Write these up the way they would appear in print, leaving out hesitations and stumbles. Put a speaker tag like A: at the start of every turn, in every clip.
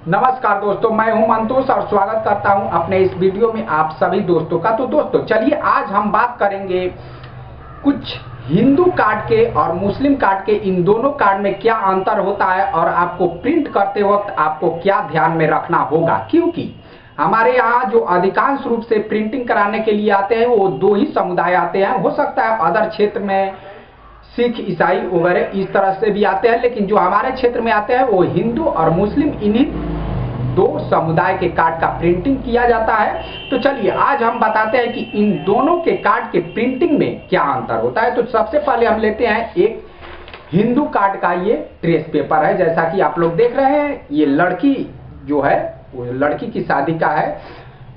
A: नमस्कार दोस्तों, मैं हूं मंतोष और स्वागत करता हूं अपने इस वीडियो में आप सभी दोस्तों का। तो दोस्तों चलिए आज हम बात करेंगे कुछ हिंदू कार्ड के और मुस्लिम कार्ड के, इन दोनों कार्ड में क्या अंतर होता है और आपको प्रिंट करते वक्त आपको क्या ध्यान में रखना होगा। क्योंकि हमारे यहाँ जो अधिकांश रूप से प्रिंटिंग कराने के लिए आते हैं वो दो ही समुदाय आते हैं। हो सकता है अदर क्षेत्र में सिख, ईसाई वगैरह इस तरह से भी आते हैं, लेकिन जो हमारे क्षेत्र में आते हैं वो हिंदू और मुस्लिम, इन्हीं दो समुदाय के कार्ड का प्रिंटिंग किया जाता है। तो चलिए आज हम बताते हैं कि इन दोनों के कार्ड के प्रिंटिंग में क्या अंतर होता है। तो सबसे पहले हम लेते हैं एक हिंदू कार्ड का, ये ट्रेस पेपर है। जैसा कि आप लोग देख रहे हैं, ये लड़की जो है वो लड़की की शादी का है।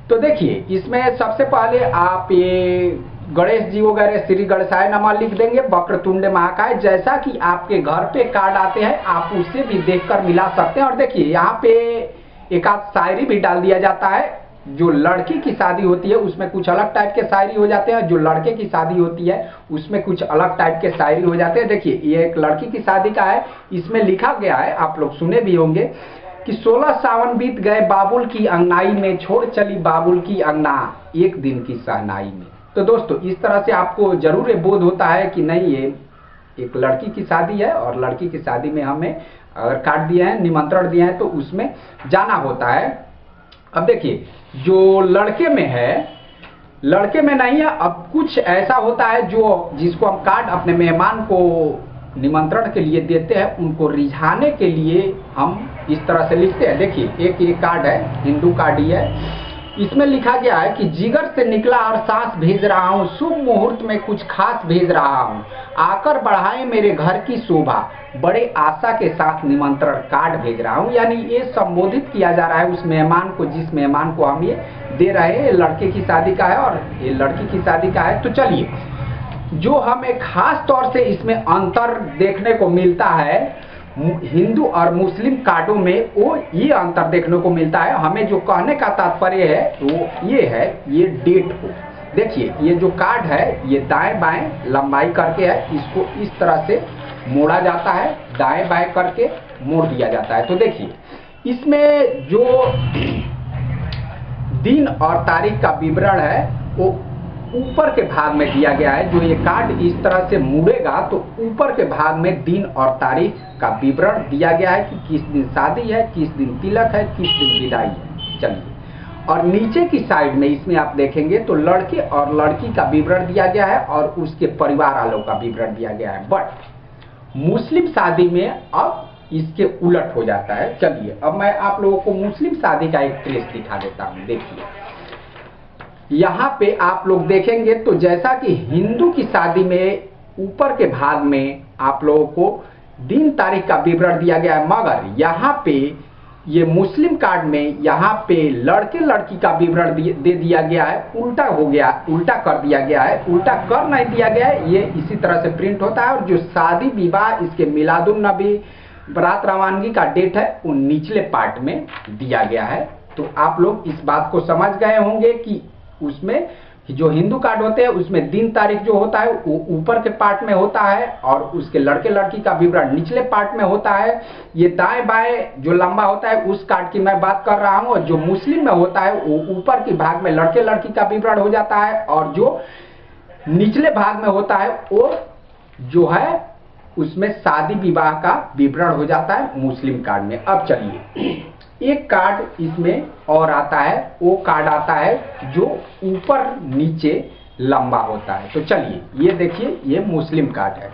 A: तो देखिए इसमें सबसे पहले आप ये गणेश जी वगैरह श्री गणेशाय नमः लिख देंगे, वक्रतुंड महाकाय। जैसा कि आपके घर पे कार्ड आते हैं आप उससे भी देखकर मिला सकते हैं। और देखिए यहाँ पे एक आध शायरी भी डाल दिया जाता है। जो लड़की की शादी होती है उसमें कुछ अलग टाइप के शायरी हो जाते हैं, जो लड़के की शादी होती है उसमें कुछ अलग टाइप के शायरी हो जाते हैं। देखिए ये एक लड़की की शादी का है, इसमें लिखा गया है, आप लोग सुने भी होंगे कि 16 सावन बीत गए बाबुल की अंगनाई में, छोड़ चली बाबुल की अंगना एक दिन की सहनाई में। तो दोस्तों इस तरह से आपको जरूर ये बोध होता है कि नहीं, ये एक लड़की की शादी है और लड़की की शादी में हमें अगर कार्ड दिए हैं, निमंत्रण दिए हैं तो उसमें जाना होता है। अब देखिए जो लड़के में है, लड़के में नहीं है। अब कुछ ऐसा होता है जो जिसको हम कार्ड अपने मेहमान को निमंत्रण के लिए देते हैं, उनको रिझाने के लिए हम इस तरह से लिखते हैं। देखिए एक ये कार्ड है, हिंदू कार्ड ही है। इसमें लिखा गया है कि जिगर से निकला हर सांस भेज रहा हूँ, शुभ मुहूर्त में कुछ खास भेज रहा हूँ, आकर बढ़ाए मेरे घर की शोभा, बड़े आशा के साथ निमंत्रण कार्ड भेज रहा हूँ। यानी ये संबोधित किया जा रहा है उस मेहमान को, जिस मेहमान को हम ये दे रहे हैं। लड़के की शादी का है और ये लड़की की शादी का है। तो चलिए जो हमें खास तौर से इसमें अंतर देखने को मिलता है हिंदू और मुस्लिम कार्डों में, वो ये अंतर देखने को मिलता है। हमें जो कहने का तात्पर्य है वो ये है, ये डेट को देखिए, ये जो कार्ड है ये दाएं बाएं लंबाई करके है, इसको इस तरह से मोड़ा जाता है, दाएं बाएं करके मोड़ दिया जाता है। तो देखिए इसमें जो दिन और तारीख का विवरण है वो ऊपर के भाग में दिया गया है। जो ये कार्ड इस तरह से मुड़ेगा तो ऊपर के भाग में दिन और तारीख का विवरण दिया गया है कि किस दिन शादी है, किस दिन तिलक है, किस दिन विदाई है। चलिए, और नीचे की साइड में इसमें आप देखेंगे तो लड़के और लड़की का विवरण दिया गया है और उसके परिवार वालों का विवरण दिया गया है। बट मुस्लिम शादी में अब इसके उलट हो जाता है। चलिए अब मैं आप लोगों को मुस्लिम शादी का एक ट्रेस दिखा देता हूँ। देखिए यहाँ पे आप लोग देखेंगे तो जैसा कि हिंदू की शादी में ऊपर के भाग में आप लोगों को दिन तारीख का विवरण दिया गया है, मगर यहाँ पे ये मुस्लिम कार्ड में यहाँ पे लड़के लड़की का विवरण दे दिया गया है। उल्टा हो गया, उल्टा कर दिया गया है, उल्टा कर नहीं दिया गया है, ये इसी तरह से प्रिंट होता है। और जो शादी विवाह, इसके मिलादुन नबी, बारात रवानगी का डेट है वो निचले पार्ट में दिया गया है। तो आप लोग इस बात को समझ गए होंगे कि उसमें जो हिंदू कार्ड होते हैं उसमें दिन तारीख जो होता है वो ऊपर के पार्ट में होता है और उसके लड़के लड़की का विवरण निचले पार्ट में होता है। ये दाएं बाएं जो लंबा होता है उस कार्ड की मैं बात कर रहा हूं। और जो मुस्लिम में होता है वो ऊपर के भाग में लड़के लड़की का विवरण हो जाता है और जो निचले भाग में होता है वो जो है उसमें शादी विवाह का विवरण हो जाता है मुस्लिम कार्ड में। अब चलिए एक कार्ड इसमें और आता है, वो कार्ड आता है जो ऊपर नीचे लंबा होता है। तो चलिए ये देखिए, ये मुस्लिम कार्ड है,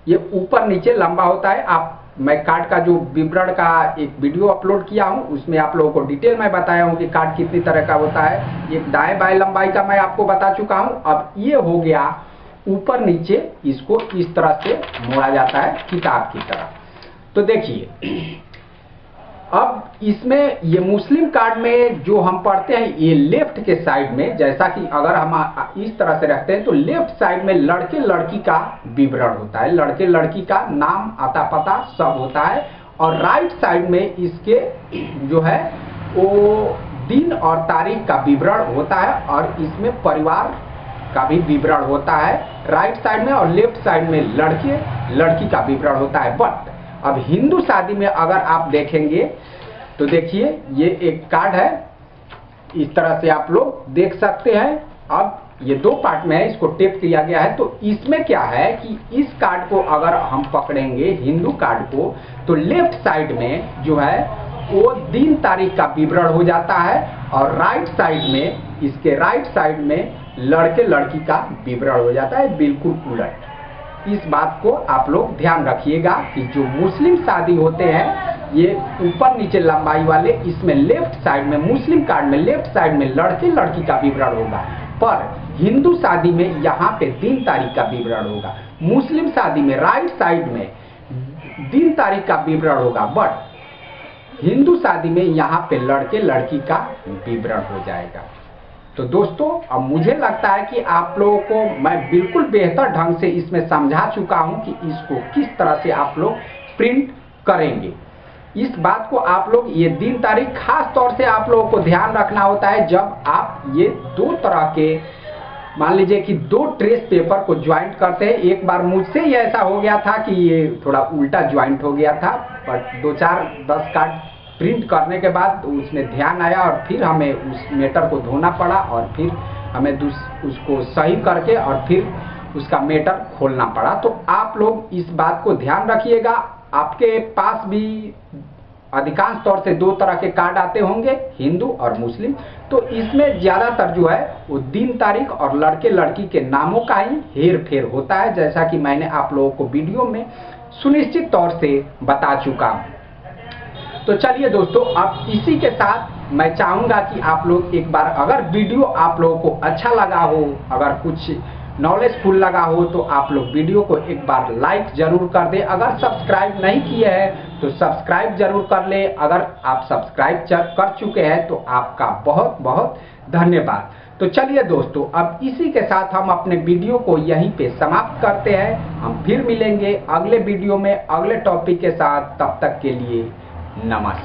A: ये ऊपर नीचे लंबा होता है। मैं कार्ड का जो विवरण का एक वीडियो अपलोड किया हूं उसमें आप लोगों को डिटेल में बताया हूं कि कार्ड कितनी तरह का होता है। ये दाएं बाएं लंबाई का मैं आपको बता चुका हूं। अब ये हो गया ऊपर नीचे, इसको इस तरह से मोड़ा जाता है किताब की तरह। तो देखिए अब इसमें ये मुस्लिम कार्ड में जो हम पढ़ते हैं ये लेफ्ट के साइड में, जैसा कि अगर हम इस तरह से रखते हैं तो लेफ्ट साइड में लड़के लड़की का विवरण होता है, लड़के लड़की का नाम, आता पता सब होता है। और राइट साइड में इसके जो है वो दिन और तारीख का विवरण होता है और इसमें परिवार का भी विवरण होता है राइट साइड में। और लेफ्ट साइड में लड़के लड़की का विवरण होता है। बट अब हिंदू शादी में अगर आप देखेंगे तो देखिए ये एक कार्ड है, इस तरह से आप लोग देख सकते हैं। अब ये दो पार्ट में है, इसको टेप किया गया है। तो इसमें क्या है कि इस कार्ड को अगर हम पकड़ेंगे हिंदू कार्ड को, तो लेफ्ट साइड में जो है वो दिन तारीख का विवरण हो जाता है, और राइट साइड में, इसके राइट साइड में लड़के लड़की का विवरण हो जाता है, बिल्कुल उलट। इस बात को आप लोग ध्यान रखिएगा कि जो मुस्लिम शादी होते हैं ये ऊपर नीचे लंबाई वाले, इसमें लेफ्ट साइड में, मुस्लिम कार्ड में लेफ्ट साइड में लड़के लड़की का विवरण होगा, पर हिंदू शादी में यहाँ पे दिन तारीख का विवरण होगा। मुस्लिम शादी में राइट साइड में दिन तारीख का विवरण होगा, बट हिंदू शादी में यहाँ पे लड़के लड़की का विवरण हो जाएगा। तो दोस्तों अब मुझे लगता है कि आप लोगों को मैं बिल्कुल बेहतर ढंग से इसमें समझा चुका हूं कि इसको किस तरह से आप लोग प्रिंट करेंगे। इस बात को आप लोग, ये दिन तारीख खास तौर से आप लोगों को ध्यान रखना होता है जब आप ये दो तरह के, मान लीजिए कि दो ट्रेस पेपर को ज्वाइंट करते हैं। एक बार मुझसे ये ऐसा हो गया था कि ये थोड़ा उल्टा ज्वाइंट हो गया था, बट 2-4-10 कार्ड प्रिंट करने के बाद उसमें ध्यान आया और फिर हमें उस मेटर को धोना पड़ा, और फिर हमें उसको सही करके और फिर उसका मेटर खोलना पड़ा। तो आप लोग इस बात को ध्यान रखिएगा। आपके पास भी अधिकांश तौर से दो तरह के कार्ड आते होंगे, हिंदू और मुस्लिम। तो इसमें ज्यादातर जो है वो दिन तारीख और लड़के लड़की के नामों का ही हेर फेर होता है, जैसा कि मैंने आप लोगों को वीडियो में सुनिश्चित तौर से बता चुका हूं। तो चलिए दोस्तों, अब इसी के साथ मैं चाहूंगा कि आप लोग एक बार, अगर वीडियो आप लोगों को अच्छा लगा हो, अगर कुछ नॉलेजफुल लगा हो, तो आप लोग वीडियो को एक बार लाइक जरूर कर दें। अगर सब्सक्राइब नहीं किए हैं तो सब्सक्राइब जरूर कर ले। अगर आप सब्सक्राइब कर चुके हैं तो आपका बहुत बहुत धन्यवाद। तो चलिए दोस्तों, अब इसी के साथ हम अपने वीडियो को यहीं पे समाप्त करते हैं। हम फिर मिलेंगे अगले वीडियो में अगले टॉपिक के साथ। तब तक के लिए नमस्कार।